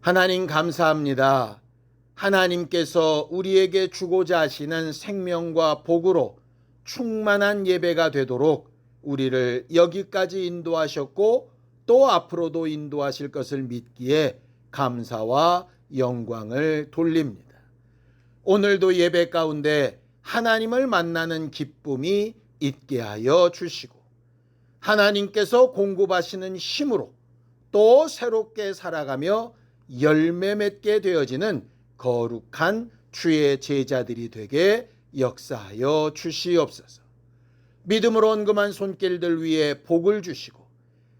하나님 감사합니다. 하나님께서 우리에게 주고자 하시는 생명과 복으로 충만한 예배가 되도록 우리를 여기까지 인도하셨고 또 앞으로도 인도하실 것을 믿기에 감사와 영광을 돌립니다. 오늘도 예배 가운데 하나님을 만나는 기쁨이 있게 하여 주시고 하나님께서 공급하시는 힘으로 또 새롭게 살아가며 열매 맺게 되어지는 거룩한 주의 제자들이 되게 역사하여 주시옵소서. 믿음으로 언금한 손길들 위에 복을 주시고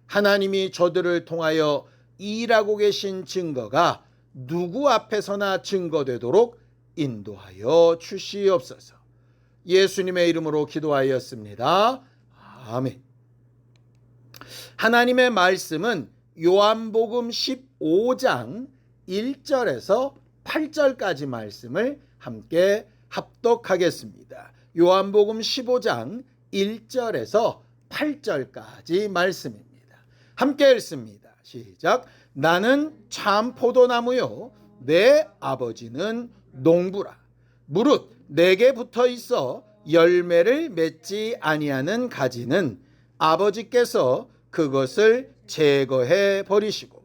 하나님이 저들을 통하여 일하고 계신 증거가 누구 앞에서나 증거되도록 인도하여 주시옵소서. 예수님의 이름으로 기도하였습니다. 아멘. 하나님의 말씀은 요한복음 15장 1절에서 8절까지 말씀을 함께 합독하겠습니다. 요한복음 15장 1절에서 8절까지 말씀입니다. 함께 읽습니다. 시작. 나는 참 포도나무요 내 아버지는 농부라. 무릇 내게 붙어 있어 열매를 맺지 아니하는 가지는 아버지께서 그것을 제거해 버리시고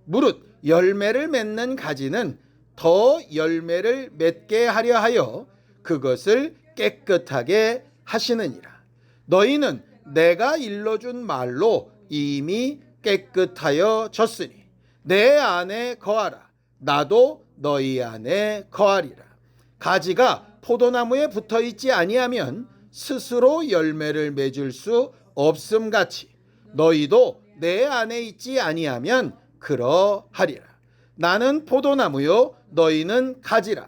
무릇 열매를 맺는 가지는 더 열매를 맺게 하려 하여 그것을 깨끗하게 하시느니라. 너희는 내가 일러준 말로 이미 깨끗하여 졌으니 내 안에 거하라. 나도 너희 안에 거하리라. 가지가 포도나무에 붙어 있지 아니하면 스스로 열매를 맺을 수 없음같이 너희도 내 안에 있지 아니하면 그러하리라. 나는 포도나무요 너희는 가지라.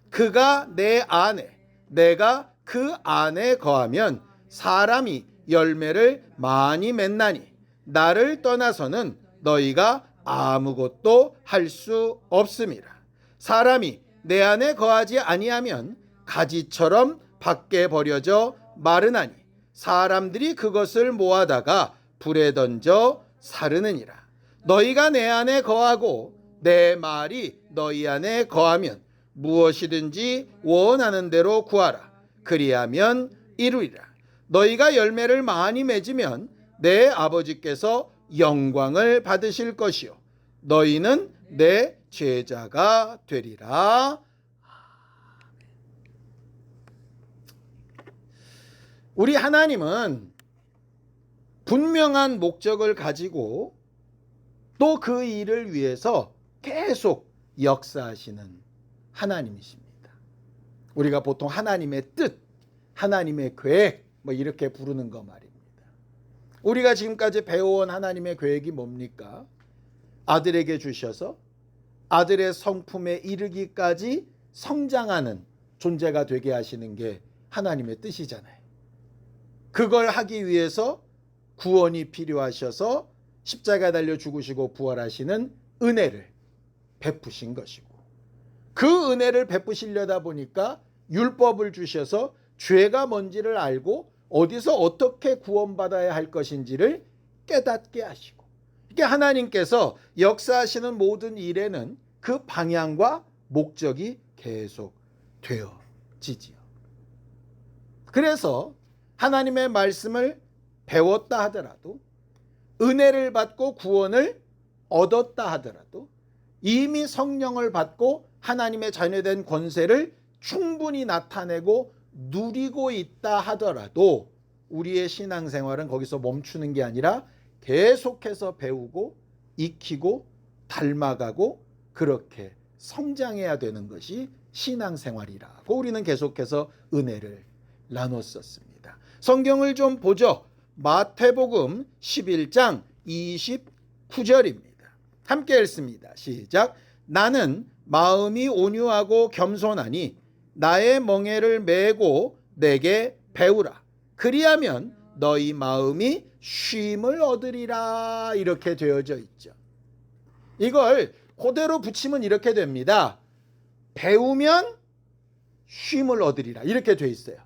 그가 내 안에 내가 그 안에 거하면 사람이 열매를 많이 맺나니 나를 떠나서는 너희가 아무것도 할 수 없음이라. 사람이 내 안에 거하지 아니하면 가지처럼 밖에 버려져 마르나니 사람들이 그것을 모아다가 불에 던져 사르느니라. 너희가 내 안에 거하고 내 말이 너희 안에 거하면 무엇이든지 원하는 대로 구하라. 그리하면 이루리라. 너희가 열매를 많이 맺으면 내 아버지께서 영광을 받으실 것이요 너희는 내 제자가 되리라. 우리 하나님은 분명한 목적을 가지고 또 그 일을 위해서 계속 역사하시는 하나님이십니다. 우리가 보통 하나님의 뜻, 하나님의 계획 이렇게 부르는 거 말입니다. 우리가 지금까지 배워온 하나님의 계획이 뭡니까? 아들에게 주셔서 아들의 성품에 이르기까지 성장하는 존재가 되게 하시는 게 하나님의 뜻이잖아요. 그걸 하기 위해서 구원이 필요하셔서 십자가에 달려 죽으시고 부활하시는 은혜를 베푸신 것이고 그 은혜를 베푸시려다 보니까 율법을 주셔서 죄가 뭔지를 알고 어디서 어떻게 구원받아야 할 것인지를 깨닫게 하시고 이게 하나님께서 역사하시는 모든 일에는 그 방향과 목적이 계속 되어지지요. 그래서 하나님의 말씀을 배웠다 하더라도 은혜를 받고 구원을 얻었다 하더라도 이미 성령을 받고 하나님의 자녀된 권세를 충분히 나타내고 누리고 있다 하더라도 우리의 신앙생활은 거기서 멈추는 게 아니라 계속해서 배우고 익히고 닮아가고 그렇게 성장해야 되는 것이 신앙생활이라고 우리는 계속해서 은혜를 나눴었습니다. 성경을 좀 보죠. 마태복음 11장 29절입니다. 함께 읽습니다. 시작. 나는 마음이 온유하고 겸손하니 나의 멍에를 메고 내게 배우라. 그리하면 너희 마음이 쉼을 얻으리라. 이렇게 되어져 있죠. 이걸 그대로 붙이면 이렇게 됩니다. 배우면 쉼을 얻으리라. 이렇게 돼 있어요.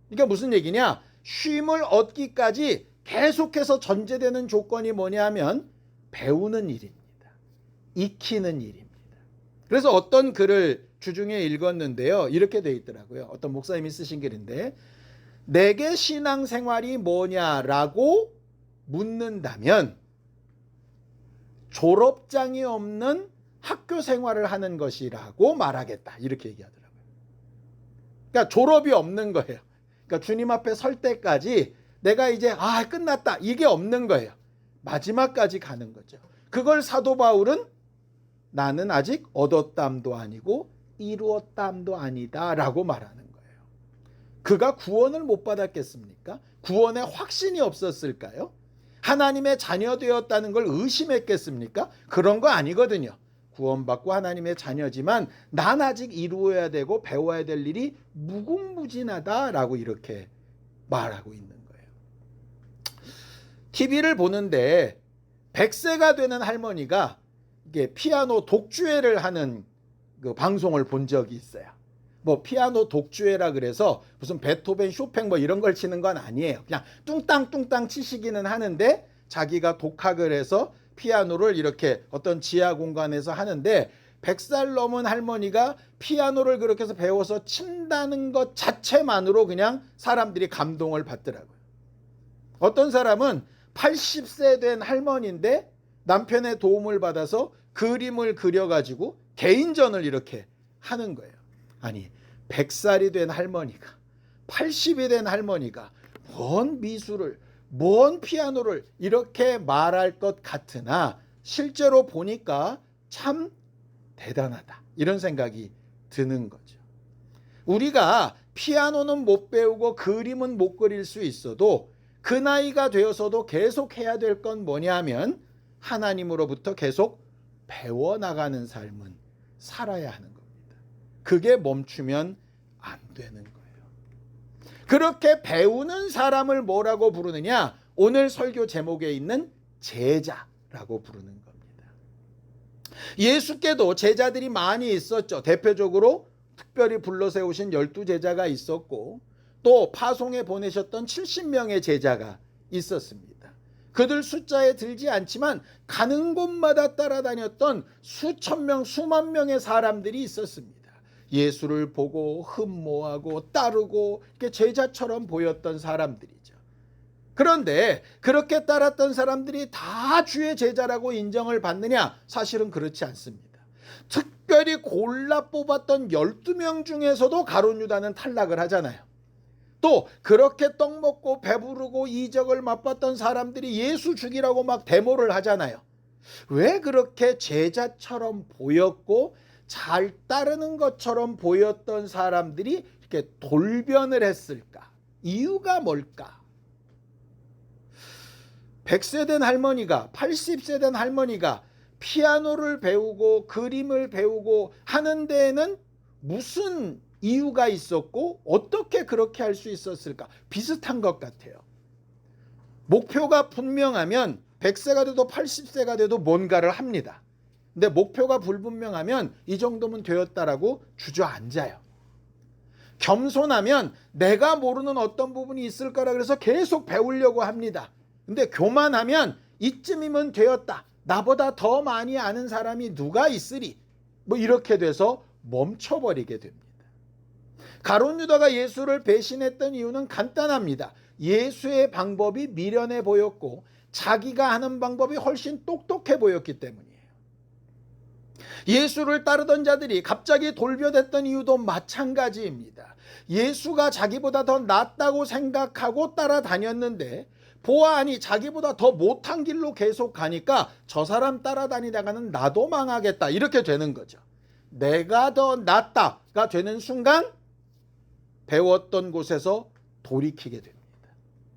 그러니까 무슨 얘기냐? 쉼을 얻기까지 계속해서 전제되는 조건이 뭐냐 하면 배우는 일입니다. 익히는 일입니다. 그래서 어떤 글을 주중에 읽었는데요. 이렇게 돼 있더라고요. 어떤 목사님이 쓰신 글인데, 내게 신앙생활이 뭐냐라고 묻는다면 졸업장이 없는 학교 생활을 하는 것이라고 말하겠다. 이렇게 얘기하더라고요. 그러니까 졸업이 없는 거예요. 그러니까 주님 앞에 설 때까지 내가 이제 끝났다. 이게 없는 거예요. 마지막까지 가는 거죠. 그걸 사도 바울은 나는 아직 얻었담도 아니고 이루었담도 아니다 라고 말하는 거예요. 그가 구원을 못 받았겠습니까? 구원의 확신이 없었을까요? 하나님의 자녀 되었다는 걸 의심했겠습니까? 그런 거 아니거든요. 구원받고 하나님의 자녀지만 난 아직 이루어야 되고 배워야 될 일이 무궁무진하다라고 이렇게 말하고 있는 거예요. TV를 보는데 100세가 되는 할머니가 이게 피아노 독주회를 하는 그 방송을 본 적이 있어요. 뭐 피아노 독주회라 그래서 무슨 베토벤, 쇼팽 뭐 이런 걸 치는 건 아니에요. 그냥 뚱땅뚱땅 치시기는 하는데 자기가 독학을 해서 피아노를 이렇게 어떤 지하 공간에서 하는데 100살 넘은 할머니가 피아노를 그렇게 해서 배워서 친다는 것 자체만으로 그냥 사람들이 감동을 받더라고요. 어떤 사람은 80세 된 할머니인데 남편의 도움을 받아서 그림을 그려가지고 개인전을 이렇게 하는 거예요. 아니 100살이 된 할머니가 80이 된 할머니가 뭔 미술을 뭔 피아노를 이렇게 말할 것 같으나 실제로 보니까 참 대단하다 이런 생각이 드는 거죠. 우리가 피아노는 못 배우고 그림은 못 그릴 수 있어도 그 나이가 되어서도 계속 해야 될 건 뭐냐면 하나님으로부터 계속 배워나가는 삶은 살아야 하는 겁니다. 그게 멈추면 안 되는 거예요. 그렇게 배우는 사람을 뭐라고 부르느냐? 오늘 설교 제목에 있는 제자라고 부르는 겁니다. 예수께도 제자들이 많이 있었죠. 대표적으로 특별히 불러 세우신 12제자가 있었고 또 파송에 보내셨던 70명의 제자가 있었습니다. 그들 숫자에 들지 않지만 가는 곳마다 따라다녔던 수천 명, 수만 명의 사람들이 있었습니다. 예수를 보고 흠모하고 따르고 이렇게 제자처럼 보였던 사람들이죠. 그런데 그렇게 따랐던 사람들이 다 주의 제자라고 인정을 받느냐? 사실은 그렇지 않습니다. 특별히 골라 뽑았던 12명 중에서도 가룟 유다는 탈락을 하잖아요. 또 그렇게 떡 먹고 배부르고 이적을 맛봤던 사람들이 예수 죽이라고 막 데모를 하잖아요. 왜 그렇게 제자처럼 보였고 잘 따르는 것처럼 보였던 사람들이 이렇게 돌변을 했을까? 이유가 뭘까? 100세 된 할머니가 80세 된 할머니가 피아노를 배우고 그림을 배우고 하는 데에는 무슨 이유가 있었고 어떻게 그렇게 할 수 있었을까? 비슷한 것 같아요. 목표가 분명하면 100세가 돼도 80세가 돼도 뭔가를 합니다. 근데 목표가 불분명하면 이 정도면 되었다라고 주저앉아요. 겸손하면 내가 모르는 어떤 부분이 있을 거라 그래서 계속 배우려고 합니다. 근데 교만하면 이쯤이면 되었다. 나보다 더 많이 아는 사람이 누가 있으리? 뭐 이렇게 돼서 멈춰버리게 됩니다. 가룟 유다가 예수를 배신했던 이유는 간단합니다. 예수의 방법이 미련해 보였고 자기가 하는 방법이 훨씬 똑똑해 보였기 때문이에요. 예수를 따르던 자들이 갑자기 돌변했던 이유도 마찬가지입니다. 예수가 자기보다 더 낫다고 생각하고 따라다녔는데 보아하니 자기보다 더 못한 길로 계속 가니까 저 사람 따라다니다가는 나도 망하겠다 이렇게 되는 거죠. 내가 더 낫다가 되는 순간 배웠던 곳에서 돌이키게 됩니다.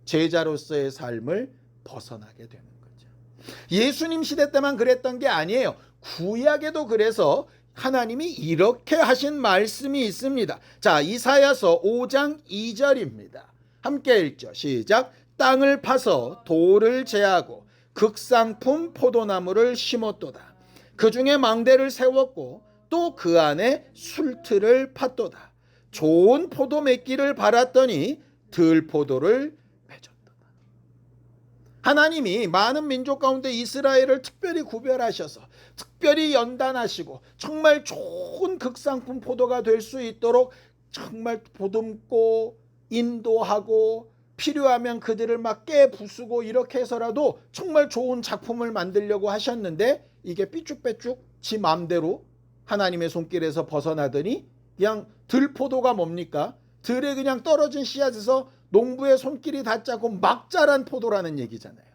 제자로서의 삶을 벗어나게 되는 거죠. 예수님 시대 때만 그랬던 게 아니에요. 구약에도 그래서 하나님이 이렇게 하신 말씀이 있습니다. 자, 이사야서 5장 2절입니다. 함께 읽죠. 시작. 땅을 파서 돌을 제하고 극상품 포도나무를 심었도다. 그 중에 망대를 세웠고 또 그 안에 술틀을 팠도다. 좋은 포도 맺기를 바랐더니 들포도를 맺었도다. 하나님이 많은 민족 가운데 이스라엘을 특별히 구별하셔서 특별히 연단하시고 정말 좋은 극상품 포도가 될 수 있도록 정말 보듬고 인도하고 필요하면 그들을 막 깨부수고 이렇게 해서라도 정말 좋은 작품을 만들려고 하셨는데 이게 삐쭉빼쭉 지 마음대로 하나님의 손길에서 벗어나더니 그냥 들포도가 뭡니까? 들에 그냥 떨어진 씨앗에서 농부의 손길이 닿지 막 자란 포도라는 얘기잖아요.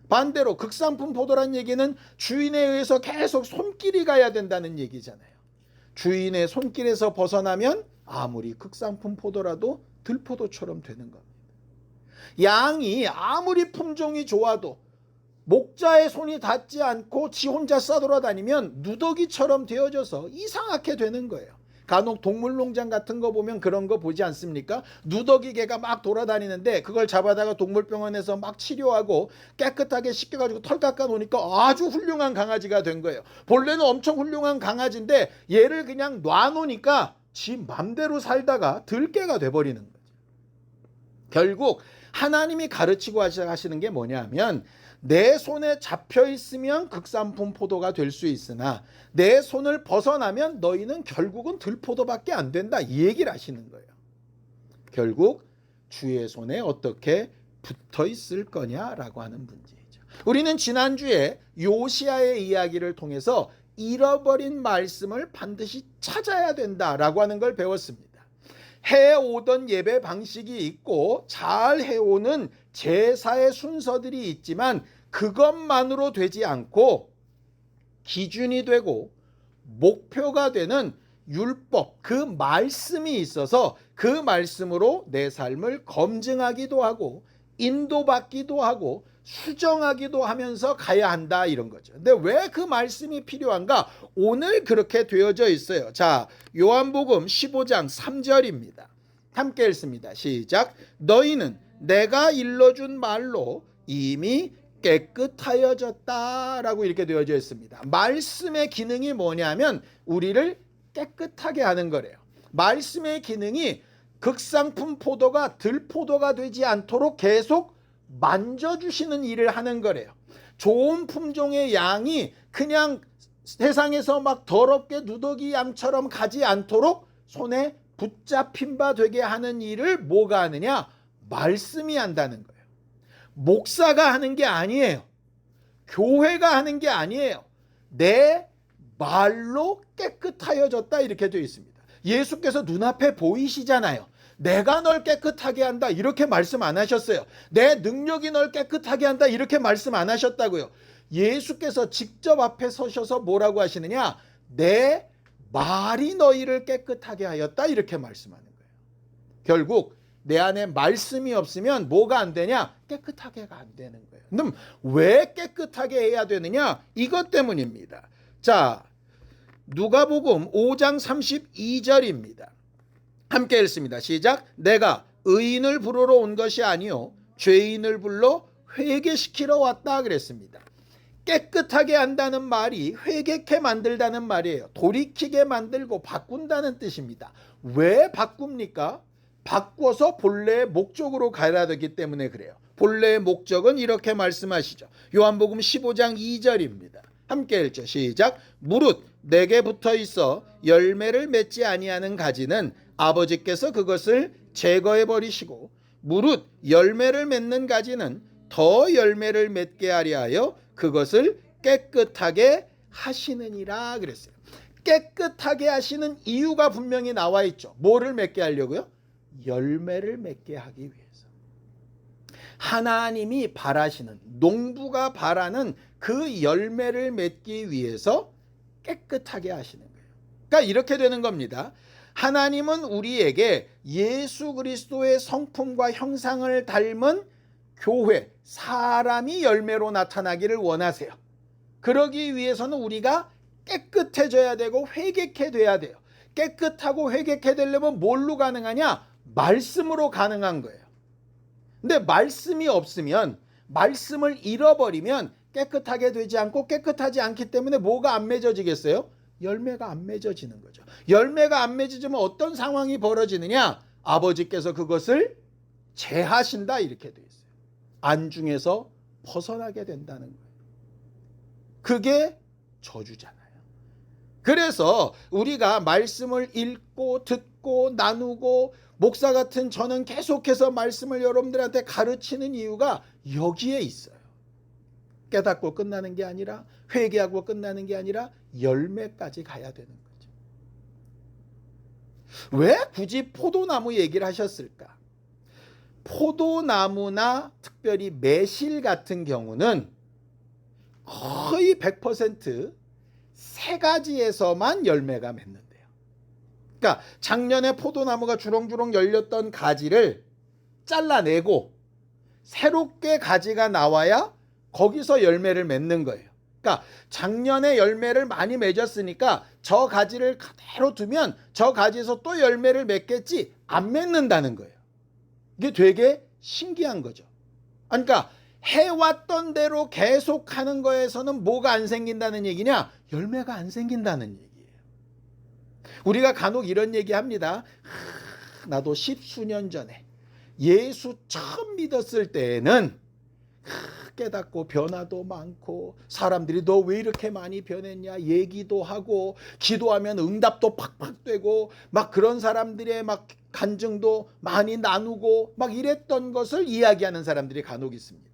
반대로 극상품 포도란 얘기는 주인에 의해서 계속 손길이 가야 된다는 얘기잖아요. 주인의 손길에서 벗어나면 아무리 극상품 포도라도 들포도처럼 되는 겁니다. 양이 아무리 품종이 좋아도 목자의 손이 닿지 않고 지 혼자 싸돌아다니면 누더기처럼 되어져서 이상하게 되는 거예요. 간혹 동물농장 같은 거 보면 그런 거 보지 않습니까? 누더기 개가 막 돌아다니는데 그걸 잡아다가 동물병원에서 막 치료하고 깨끗하게 씻겨가지고 털 깎아 놓으니까 아주 훌륭한 강아지가 된 거예요. 본래는 엄청 훌륭한 강아지인데 얘를 그냥 놔놓으니까 지 맘대로 살다가 들개가 돼버리는 거죠. 결국 하나님이 가르치고 하시는 게 뭐냐면 내 손에 잡혀 있으면 극상품 포도가 될 수 있으나 내 손을 벗어나면 너희는 결국은 들포도밖에 안 된다, 이 얘기를 하시는 거예요. 결국 주의 손에 어떻게 붙어 있을 거냐라고 하는 문제이죠. 우리는 지난주에 요시야의 이야기를 통해서 잃어버린 말씀을 반드시 찾아야 된다라고 하는 걸 배웠습니다. 해오던 예배 방식이 있고 잘 해오는 제사의 순서들이 있지만 그것만으로 되지 않고 기준이 되고 목표가 되는 율법, 그 말씀이 있어서 그 말씀으로 내 삶을 검증하기도 하고 인도받기도 하고 수정하기도 하면서 가야 한다, 이런 거죠. 근데 왜 그 말씀이 필요한가? 오늘 그렇게 되어져 있어요. 자, 요한복음 15장 3절입니다. 함께 읽습니다. 시작. 너희는 내가 일러준 말로 이미 깨끗하여졌다 라고 이렇게 되어져 있습니다. 말씀의 기능이 뭐냐면 우리를 깨끗하게 하는 거래요. 말씀의 기능이 극상품 포도가 들포도가 되지 않도록 계속 만져주시는 일을 하는 거래요. 좋은 품종의 양이 그냥 세상에서 막 더럽게 누더기 양처럼 가지 않도록 손에 붙잡힌 바 되게 하는 일을 뭐가 하느냐? 말씀이 한다는 거예요. 목사가 하는 게 아니에요. 교회가 하는 게 아니에요. 내 말로 깨끗하여졌다 이렇게 되어 있습니다. 예수께서 눈앞에 보이시잖아요. 내가 널 깨끗하게 한다 이렇게 말씀 안 하셨어요. 내 능력이 널 깨끗하게 한다 이렇게 말씀 안 하셨다고요. 예수께서 직접 앞에 서셔서 뭐라고 하시느냐? 내 말이 너희를 깨끗하게 하였다 이렇게 말씀하는 거예요. 결국 내 안에 말씀이 없으면 뭐가 안 되냐? 깨끗하게가 안 되는 거예요. 그럼 왜 깨끗하게 해야 되느냐? 이것 때문입니다. 자, 누가복음 5장 32절입니다. 함께 읽습니다. 시작. 내가 의인을 부르러 온 것이 아니요 죄인을 불러 회개시키러 왔다 그랬습니다. 깨끗하게 한다는 말이 회개케 만들다는 말이에요. 돌이키게 만들고 바꾼다는 뜻입니다. 왜 바꿉니까? 바꿔서 본래의 목적으로 가야 되기 때문에 그래요. 본래의 목적은 이렇게 말씀하시죠. 요한복음 15장 2절입니다. 함께 읽죠. 시작. 무릇 내게 붙어 있어 열매를 맺지 아니하는 가지는 아버지께서 그것을 제거해 버리시고 무릇 열매를 맺는 가지는 더 열매를 맺게 하려 하여 그것을 깨끗하게 하시느니라 그랬어요. 깨끗하게 하시는 이유가 분명히 나와 있죠. 뭐를 맺게 하려고요? 열매를 맺게 하기 위해서. 하나님이 바라시는, 농부가 바라는 그 열매를 맺기 위해서 깨끗하게 하시는 거예요. 그러니까 이렇게 되는 겁니다. 하나님은 우리에게 예수 그리스도의 성품과 형상을 닮은 교회, 사람이 열매로 나타나기를 원하세요. 그러기 위해서는 우리가 깨끗해져야 되고 회개케 돼야 돼요. 깨끗하고 회개케 되려면 뭘로 가능하냐? 말씀으로 가능한 거예요. 근데 말씀이 없으면, 말씀을 잃어버리면 깨끗하게 되지 않고 깨끗하지 않기 때문에 뭐가 안 맺어지겠어요? 열매가 안 맺어지는 거죠. 열매가 안 맺어지면 어떤 상황이 벌어지느냐? 아버지께서 그것을 제하신다 이렇게 돼 있어요. 안중에서 벗어나게 된다는 거예요. 그게 저주잖아요. 그래서 우리가 말씀을 읽고 듣고 나누고 목사 같은 저는 계속해서 말씀을 여러분들한테 가르치는 이유가 여기에 있어요. 깨닫고 끝나는 게 아니라, 회개하고 끝나는 게 아니라 열매까지 가야 되는 거죠. 왜 굳이 포도나무 얘기를 하셨을까? 포도나무나 특별히 매실 같은 경우는 거의 100% 세 가지에서만 열매가 맺는데요. 그러니까 작년에 포도나무가 주렁주렁 열렸던 가지를 잘라내고 새롭게 가지가 나와야 거기서 열매를 맺는 거예요. 그러니까 작년에 열매를 많이 맺었으니까 저 가지를 그대로 두면 저 가지에서 또 열매를 맺겠지, 안 맺는다는 거예요. 이게 되게 신기한 거죠. 그러니까 해왔던 대로 계속하는 거에서는 뭐가 안 생긴다는 얘기냐? 열매가 안 생긴다는 얘기예요. 우리가 간혹 이런 얘기합니다. 나도 10수년 전에 예수 처음 믿었을 때에는 깨닫고 변화도 많고 사람들이 너 왜 이렇게 많이 변했냐 얘기도 하고 기도하면 응답도 팍팍 되고 막 그런 사람들의 막 간증도 많이 나누고 막 이랬던 것을 이야기하는 사람들이 간혹 있습니다.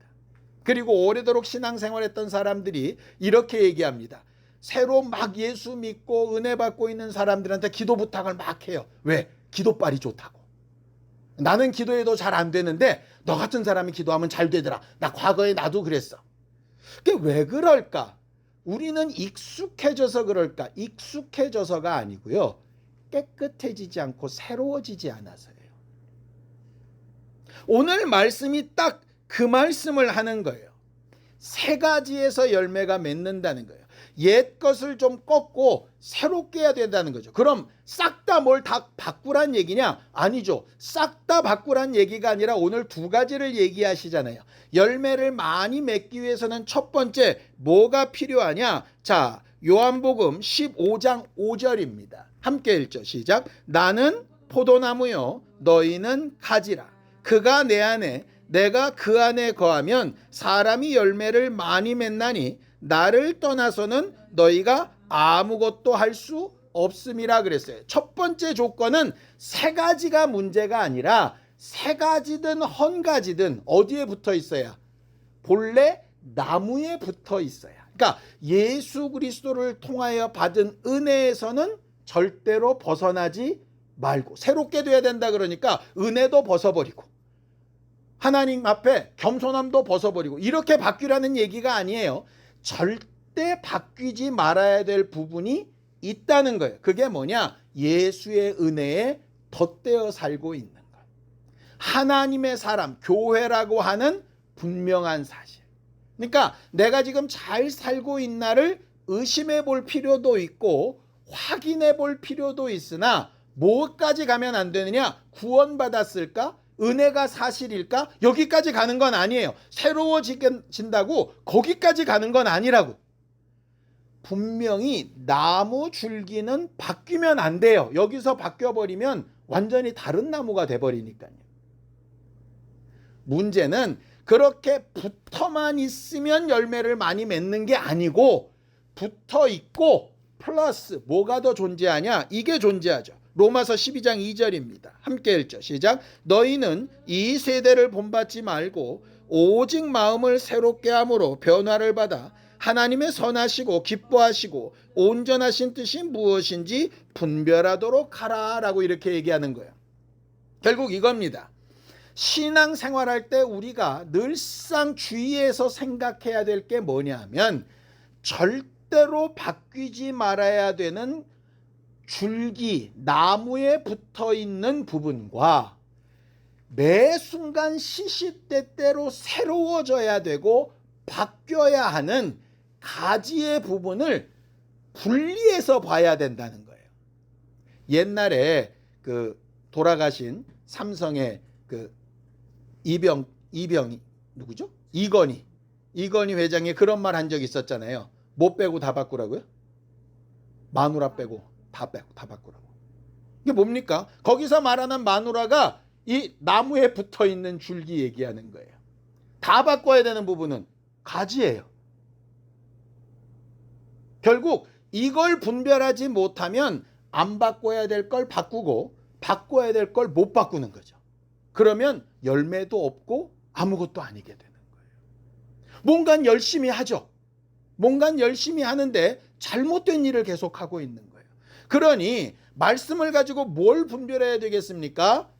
그리고 오래도록 신앙생활했던 사람들이 이렇게 얘기합니다. 새로 막 예수 믿고 은혜 받고 있는 사람들한테 기도 부탁을 막 해요. 왜? 기도빨이 좋다고. 나는 기도해도 잘 안 되는데 너 같은 사람이 기도하면 잘 되더라. 나 과거에 나도 그랬어. 그게 왜 그럴까? 우리는 익숙해져서 그럴까? 익숙해져서가 아니고요. 깨끗해지지 않고 새로워지지 않아서예요. 오늘 말씀이 딱 그 말씀을 하는 거예요. 세 가지에서 열매가 맺는다는 거예요. 옛 것을 좀 꺾고 새롭게 해야 된다는 거죠. 그럼 싹 다 뭘 다 바꾸란 얘기냐? 아니죠. 싹 다 바꾸란 얘기가 아니라 오늘 두 가지를 얘기하시잖아요. 열매를 많이 맺기 위해서는 첫 번째 뭐가 필요하냐? 자, 요한복음 15장 5절입니다. 함께 읽죠. 시작. 나는 포도나무요 너희는 가지라. 그가 내 안에 내가 그 안에 거하면 사람이 열매를 많이 맺나니 나를 떠나서는 너희가 아무것도 할 수 없음이라 그랬어요. 첫 번째 조건은 세 가지가 문제가 아니라 세 가지든 헌 가지든 어디에 붙어 있어야? 본래 나무에 붙어 있어야. 그러니까 예수 그리스도를 통하여 받은 은혜에서는 절대로 벗어나지 말고 새롭게 돼야 된다. 그러니까 은혜도 벗어버리고 하나님 앞에 겸손함도 벗어버리고 이렇게 바뀌라는 얘기가 아니에요. 절대 바뀌지 말아야 될 부분이 있다는 거예요. 그게 뭐냐? 예수의 은혜에 덧대어 살고 있는 거예요. 하나님의 사람, 교회라고 하는 분명한 사실. 그러니까 내가 지금 잘 살고 있나를 의심해 볼 필요도 있고 확인해 볼 필요도 있으나 뭐까지 가면 안 되느냐? 구원받았을까? 은혜가 사실일까? 여기까지 가는 건 아니에요. 새로워진다고 거기까지 가는 건 아니라고. 분명히 나무 줄기는 바뀌면 안 돼요. 여기서 바뀌어버리면 완전히 다른 나무가 돼버리니까요. 문제는 그렇게 붙어만 있으면 열매를 많이 맺는 게 아니고 붙어 있고 플러스 뭐가 더 존재하냐? 이게 존재하죠. 로마서 12장 2절입니다. 함께 읽죠. 시작. 너희는 이 세대를 본받지 말고 오직 마음을 새롭게 함으로 변화를 받아 하나님의 선하시고 기뻐하시고 온전하신 뜻이 무엇인지 분별하도록 하라라고 이렇게 얘기하는 거예요. 결국 이겁니다. 신앙생활할 때 우리가 늘상 주의해서 생각해야 될 게 뭐냐면 절대로 바뀌지 말아야 되는 줄기, 나무에 붙어있는 부분과 매 순간 시시때때로 새로워져야 되고 바뀌어야 하는 가지의 부분을 분리해서 봐야 된다는 거예요. 옛날에 그 돌아가신 삼성의 그 이병이 누구죠? 이건희 회장이 그런 말 한 적이 있었잖아요. 뭐 빼고 다 바꾸라고요? 마누라 빼고 다 바꾸라고. 이게 뭡니까? 거기서 말하는 마누라가 이 나무에 붙어 있는 줄기 얘기하는 거예요. 다 바꿔야 되는 부분은 가지예요. 결국 이걸 분별하지 못하면 안 바꿔야 될 걸 바꾸고 바꿔야 될 걸 못 바꾸는 거죠. 그러면 열매도 없고 아무것도 아니게 되는 거예요. 뭔가 열심히 하죠. 뭔가 열심히 하는데 잘못된 일을 계속하고 있는 거예요. 그러니 말씀을 가지고 뭘 분별해야 되겠습니까?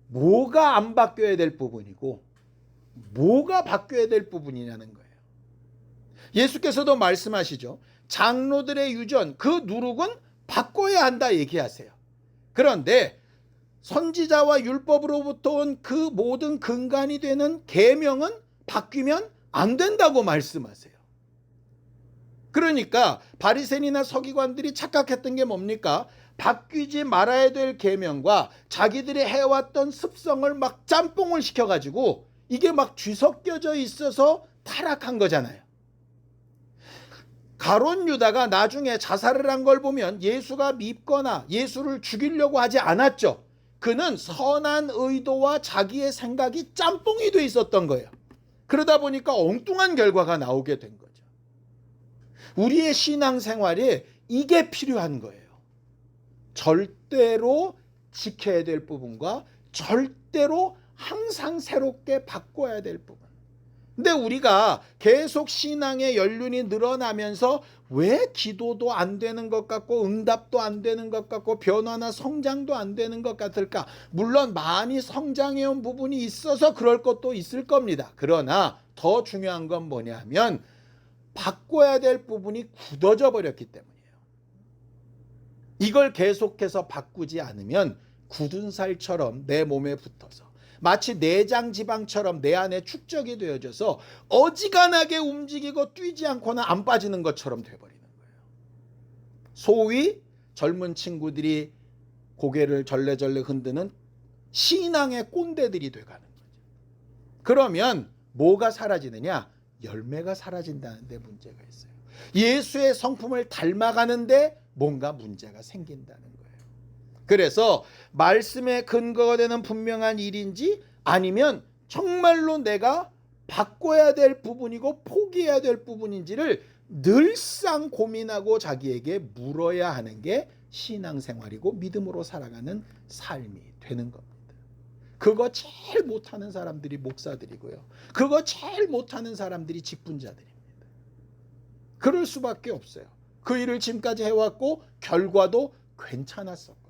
뭐가 안 바뀌어야 될 부분이고 뭐가 바뀌어야 될 부분이냐는 거예요. 예수께서도 말씀하시죠. 장로들의 유전, 그 누룩은 바꿔야 한다 얘기하세요. 그런데 선지자와 율법으로부터 온 그 모든 근간이 되는 계명은 바뀌면 안 된다고 말씀하세요. 그러니까 바리새인이나 서기관들이 착각했던 게 뭡니까? 바뀌지 말아야 될 계명과 자기들이 해왔던 습성을 막 짬뽕을 시켜가지고 이게 막 뒤섞여져 있어서 타락한 거잖아요. 가룟 유다가 나중에 자살을 한 걸 보면 예수가 밉거나 예수를 죽이려고 하지 않았죠. 그는 선한 의도와 자기의 생각이 짬뽕이 돼 있었던 거예요. 그러다 보니까 엉뚱한 결과가 나오게 된 거죠. 우리의 신앙생활에 이게 필요한 거예요. 절대로 지켜야 될 부분과 절대로 항상 새롭게 바꿔야 될 부분. 근데 우리가 계속 신앙의 연륜이 늘어나면서 왜 기도도 안 되는 것 같고 응답도 안 되는 것 같고 변화나 성장도 안 되는 것 같을까? 물론 많이 성장해온 부분이 있어서 그럴 것도 있을 겁니다. 그러나 더 중요한 건 뭐냐면 바꿔야 될 부분이 굳어져 버렸기 때문이에요. 이걸 계속해서 바꾸지 않으면 굳은 살처럼 내 몸에 붙어서 마치 내장 지방처럼 내 안에 축적이 되어져서 어지간하게 움직이고 뛰지 않거나 안 빠지는 것처럼 돼버리는 거예요. 소위 젊은 친구들이 고개를 절레절레 흔드는 신앙의 꼰대들이 돼가는 거죠. 그러면 뭐가 사라지느냐? 열매가 사라진다는 데 문제가 있어요. 예수의 성품을 닮아가는데 뭔가 문제가 생긴다는 거예요. 그래서 말씀에 근거가 되는 분명한 일인지 아니면 정말로 내가 바꿔야 될 부분이고 포기해야 될 부분인지를 늘상 고민하고 자기에게 물어야 하는 게 신앙생활이고 믿음으로 살아가는 삶이 되는 겁니다. 그거 제일 못하는 사람들이 목사들이고요. 그거 제일 못하는 사람들이 직분자들입니다. 그럴 수밖에 없어요. 그 일을 지금까지 해왔고 결과도 괜찮았었거든요.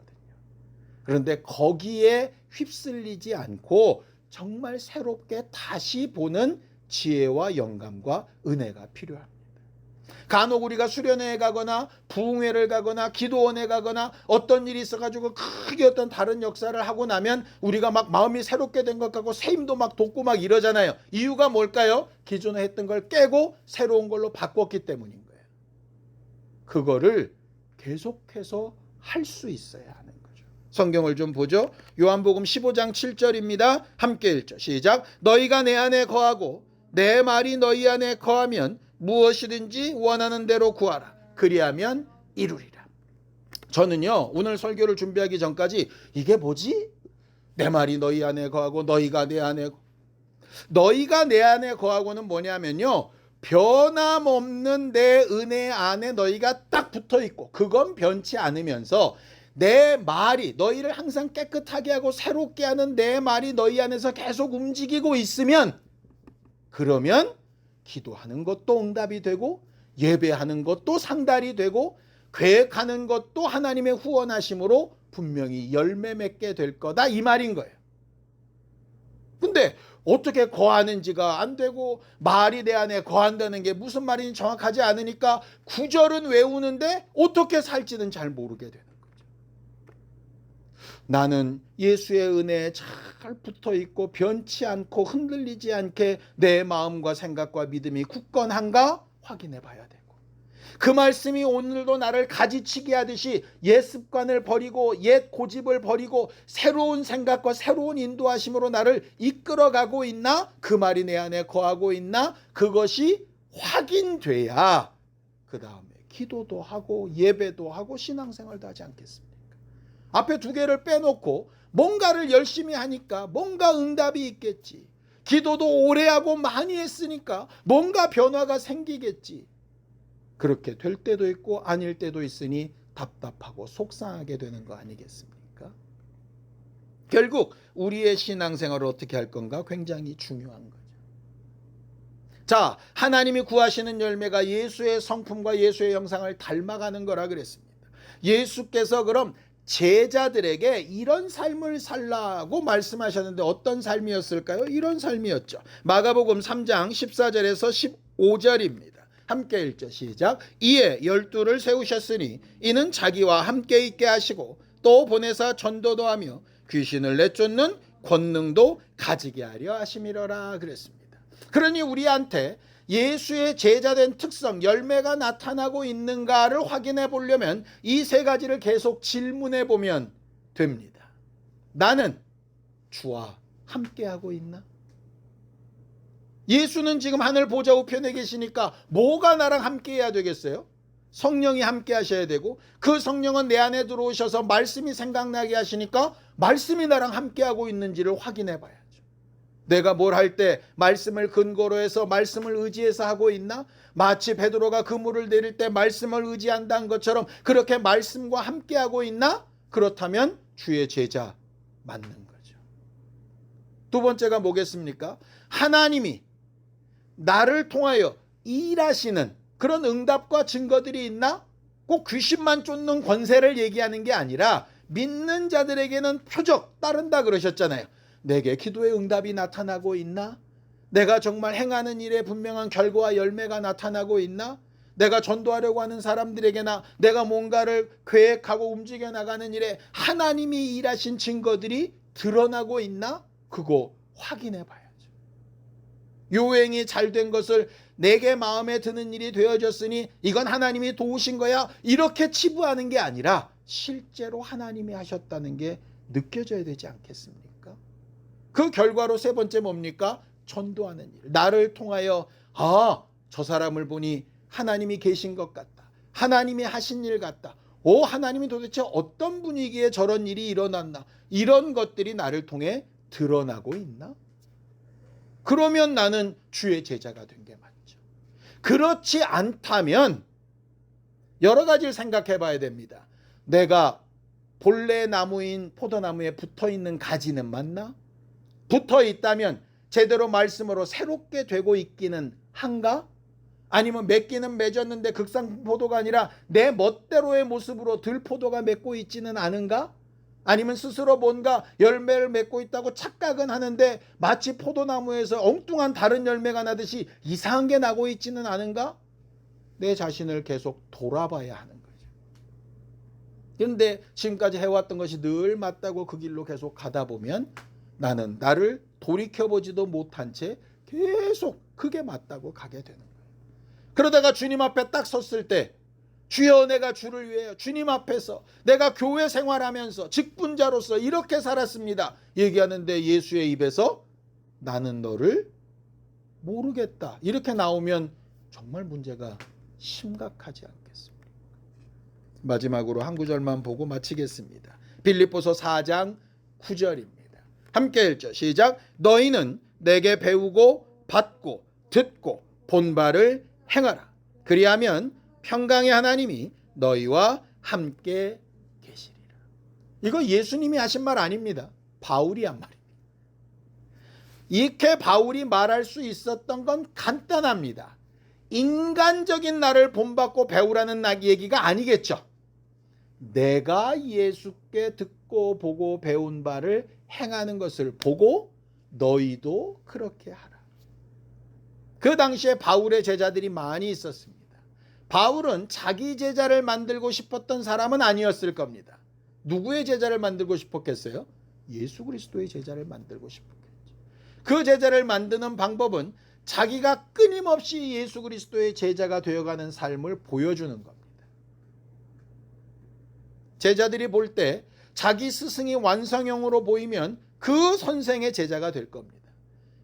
그런데 거기에 휩쓸리지 않고 정말 새롭게 다시 보는 지혜와 영감과 은혜가 필요합니다. 간혹 우리가 수련회에 가거나 부흥회를 가거나 기도원에 가거나 어떤 일이 있어가지고 크게 어떤 다른 역사를 하고 나면 우리가 막 마음이 새롭게 된 것 같고 새 힘도 막 돋고 막 이러잖아요. 이유가 뭘까요? 기존에 했던 걸 깨고 새로운 걸로 바꿨기 때문인 거예요. 그거를 계속해서 할 수 있어야 하는 거죠. 성경을 좀 보죠. 요한복음 15장 7절입니다. 함께 읽죠. 시작. 너희가 내 안에 거하고 내 말이 너희 안에 거하면 무엇이든지 원하는 대로 구하라. 그리하면 이루리라. 저는요 오늘 설교를 준비하기 전까지 이게 뭐지? 내 말이 너희 안에 거하고 너희가 내 안에 거하고는 뭐냐면요 변함없는 내 은혜 안에 너희가 딱 붙어있고 그건 변치 않으면서 내 말이 너희를 항상 깨끗하게 하고 새롭게 하는 내 말이 너희 안에서 계속 움직이고 있으면 그러면 기도하는 것도 응답이 되고 예배하는 것도 상달이 되고 계획하는 것도 하나님의 후원하심으로 분명히 열매 맺게 될 거다 이 말인 거예요. 근데 어떻게 거하는지가 안 되고 말이 내 안에 거한다는 게 무슨 말인지 정확하지 않으니까 구절은 외우는데 어떻게 살지는 잘 모르게 되는 거죠. 나는 예수의 은혜에 잘 붙어있고 변치 않고 흔들리지 않게 내 마음과 생각과 믿음이 굳건한가 확인해 봐야 되고 그 말씀이 오늘도 나를 가지치기 하듯이 옛 습관을 버리고 옛 고집을 버리고 새로운 생각과 새로운 인도하심으로 나를 이끌어가고 있나? 그 말이 내 안에 거하고 있나? 그것이 확인돼야 그 다음에 기도도 하고 예배도 하고 신앙생활도 하지 않겠습니까? 앞에 두 개를 빼놓고 뭔가를 열심히 하니까 뭔가 응답이 있겠지. 기도도 오래 하고 많이 했으니까 뭔가 변화가 생기겠지. 그렇게 될 때도 있고 아닐 때도 있으니 답답하고 속상하게 되는 거 아니겠습니까? 결국 우리의 신앙생활을 어떻게 할 건가 굉장히 중요한 거죠. 자, 하나님이 구하시는 열매가 예수의 성품과 예수의 형상을 닮아가는 거라 그랬습니다. 예수께서 그럼 제자들에게 이런 삶을 살라고 말씀하셨는데 어떤 삶이었을까요? 이런 삶이었죠. 마가복음 3장 14절에서 15절입니다. 함께 읽죠. 시작. 이에 12를 세우셨으니 이는 자기와 함께 있게 하시고 또 보내사 전도도 하며 귀신을 내쫓는 권능도 가지게 하려 하심이러라 그랬습니다. 그러니 우리한테 예수의 제자된 특성, 열매가 나타나고 있는가를 확인해 보려면 이 세 가지를 계속 질문해 보면 됩니다. 나는 주와 함께하고 있나? 예수는 지금 하늘 보좌 우편에 계시니까 뭐가 나랑 함께해야 되겠어요? 성령이 함께 하셔야 되고 그 성령은 내 안에 들어오셔서 말씀이 생각나게 하시니까 말씀이 나랑 함께하고 있는지를 확인해 봐야죠. 내가 뭘 할 때 말씀을 근거로 해서 말씀을 의지해서 하고 있나? 마치 베드로가 그물을 내릴 때 말씀을 의지한다는 것처럼 그렇게 말씀과 함께하고 있나? 그렇다면 주의 제자 맞는 거죠. 두 번째가 뭐겠습니까? 하나님이 나를 통하여 일하시는 그런 응답과 증거들이 있나? 꼭 귀신만 쫓는 권세를 얘기하는 게 아니라 믿는 자들에게는 표적 따른다 그러셨잖아요. 내게 기도의 응답이 나타나고 있나? 내가 정말 행하는 일에 분명한 결과와 열매가 나타나고 있나? 내가 전도하려고 하는 사람들에게나 내가 뭔가를 계획하고 움직여 나가는 일에 하나님이 일하신 증거들이 드러나고 있나? 그거 확인해 봐야죠. 요행이 잘 된 것을 내게 마음에 드는 일이 되어졌으니 이건 하나님이 도우신 거야. 이렇게 치부하는 게 아니라 실제로 하나님이 하셨다는 게 느껴져야 되지 않겠습니까? 그 결과로 세 번째 뭡니까? 전도하는 일. 나를 통하여 저 사람을 보니 하나님이 계신 것 같다. 하나님이 하신 일 같다. 하나님이 도대체 어떤 분위기에 저런 일이 일어났나? 이런 것들이 나를 통해 드러나고 있나? 그러면 나는 주의 제자가 된 게 맞죠. 그렇지 않다면 여러 가지를 생각해 봐야 됩니다. 내가 본래 나무인 포도나무에 붙어있는 가지는 맞나? 붙어 있다면 제대로 말씀으로 새롭게 되고 있기는 한가? 아니면 맺기는 맺었는데 극상포도가 아니라 내 멋대로의 모습으로 들포도가 맺고 있지는 않은가? 아니면 스스로 뭔가 열매를 맺고 있다고 착각은 하는데 마치 포도나무에서 엉뚱한 다른 열매가 나듯이 이상한 게 나고 있지는 않은가? 내 자신을 계속 돌아봐야 하는 거죠. 그런데 지금까지 해왔던 것이 늘 맞다고 그 길로 계속 가다 보면 나는 나를 돌이켜보지도 못한 채 계속 그게 맞다고 가게 되는 거예요. 그러다가 주님 앞에 딱 섰을 때 주여 내가 주를 위해 주님 앞에서 내가 교회 생활하면서 직분자로서 이렇게 살았습니다. 얘기하는데 예수의 입에서 나는 너를 모르겠다. 이렇게 나오면 정말 문제가 심각하지 않겠습니까? 마지막으로 한 구절만 보고 마치겠습니다. 빌립보서 4장 9절입니다. 함께 읽죠. 시작. 너희는 내게 배우고 받고 듣고 본 바를 행하라. 그리하면 평강의 하나님이 너희와 함께 계시리라. 이거 예수님이 하신 말 아닙니다. 바울이 한 말입니다. 이렇게 바울이 말할 수 있었던 건 간단합니다. 인간적인 나를 본받고 배우라는 얘기가 아니겠죠. 내가 예수께 듣고 보고 배운 바를 행하는 것을 보고 너희도 그렇게 하라. 그 당시에 바울의 제자들이 많이 있었습니다. 바울은 자기 제자를 만들고 싶었던 사람은 아니었을 겁니다. 누구의 제자를 만들고 싶었겠어요? 예수 그리스도의 제자를 만들고 싶었겠죠. 그 제자를 만드는 방법은 자기가 끊임없이 예수 그리스도의 제자가 되어가는 삶을 보여주는 겁니다. 제자들이 볼 때 자기 스승이 완성형으로 보이면 그 선생의 제자가 될 겁니다.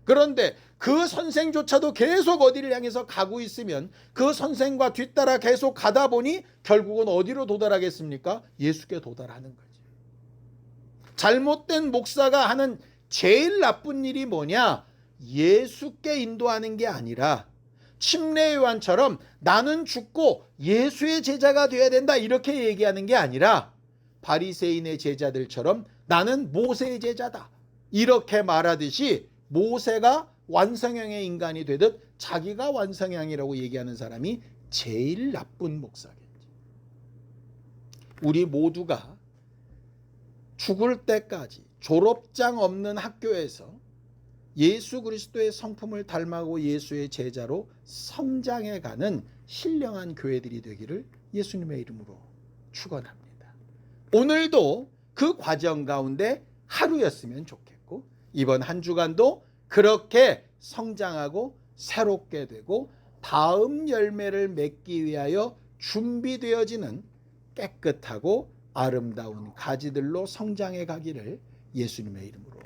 그런데 그 선생조차도 계속 어디를 향해서 가고 있으면 그 선생과 뒤따라 계속 가다 보니 결국은 어디로 도달하겠습니까? 예수께 도달하는 거죠. 잘못된 목사가 하는 제일 나쁜 일이 뭐냐? 예수께 인도하는 게 아니라 침례 요한처럼 나는 죽고 예수의 제자가 되어야 된다 이렇게 얘기하는 게 아니라 바리새인의 제자들처럼 나는 모세의 제자다 이렇게 말하듯이 모세가 완성형의 인간이 되듯 자기가 완성형이라고 얘기하는 사람이 제일 나쁜 목사겠지. 우리 모두가 죽을 때까지 졸업장 없는 학교에서 예수 그리스도의 성품을 닮아고 예수의 제자로 성장해가는 신령한 교회들이 되기를 예수님의 이름으로 축원합니다. 오늘도 그 과정 가운데 하루였으면 좋겠고 이번 한 주간도 그렇게 성장하고 새롭게 되고 다음 열매를 맺기 위하여 준비되어지는 깨끗하고 아름다운 가지들로 성장해 가기를 예수님의 이름으로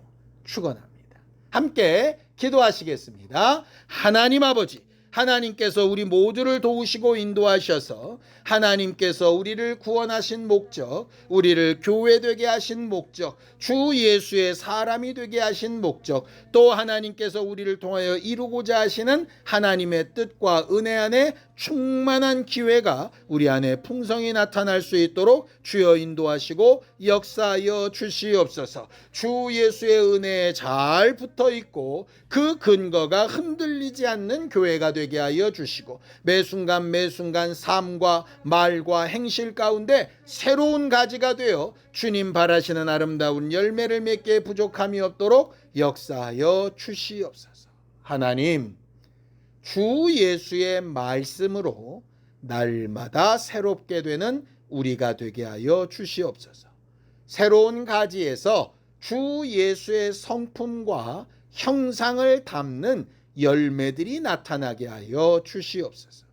축원합니다. 함께 기도하시겠습니다. 하나님 아버지, 하나님께서 우리 모두를 도우시고 인도하셔서 하나님께서 우리를 구원하신 목적, 우리를 교회되게 하신 목적, 주 예수의 사람이 되게 하신 목적, 또 하나님께서 우리를 통하여 이루고자 하시는 하나님의 뜻과 은혜 안에 충만한 기회가 우리 안에 풍성히 나타날 수 있도록 주여 인도하시고 역사하여 주시옵소서. 주 예수의 은혜에 잘 붙어 있고 그 근거가 흔들리지 않는 교회가 되게 하여 주시고 매순간 매순간 삶과 말과 행실 가운데 새로운 가지가 되어 주님 바라시는 아름다운 열매를 맺게 부족함이 없도록 역사하여 주시옵소서. 하나님, 주 예수의 말씀으로 날마다 새롭게 되는 우리가 되게 하여 주시옵소서. 새로운 가지에서 주 예수의 성품과 형상을 담는 열매들이 나타나게 하여 주시옵소서.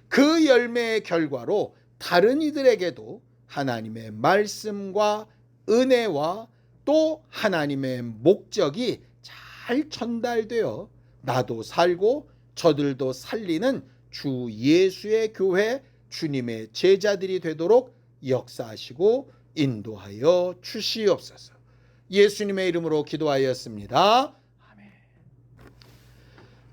그 열매의 결과로 다른 이들에게도 하나님의 말씀과 은혜와 또 하나님의 목적이 잘 전달되어 나도 살고 저들도 살리는 주 예수의 교회 주님의 제자들이 되도록 역사하시고 인도하여 주시옵소서. 예수님의 이름으로 기도하였습니다. 아멘.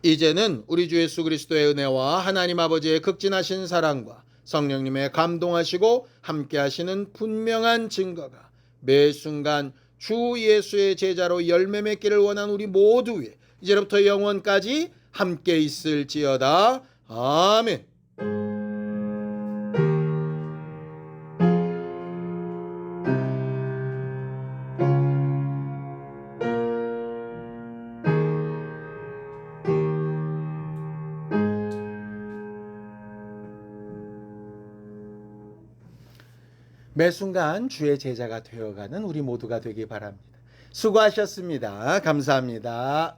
이제는 우리 주 예수 그리스도의 은혜와 하나님 아버지의 극진하신 사랑과 성령님의 감동하시고 함께하시는 분명한 증거가 매 순간 주 예수의 제자로 열매 맺기를 원하는 우리 모두 위에 이제부터 영원까지 함께 있을지어다. 아멘. 매 순간 주의 제자가 되어가는 우리 모두가 되기 바랍니다. 수고하셨습니다. 감사합니다.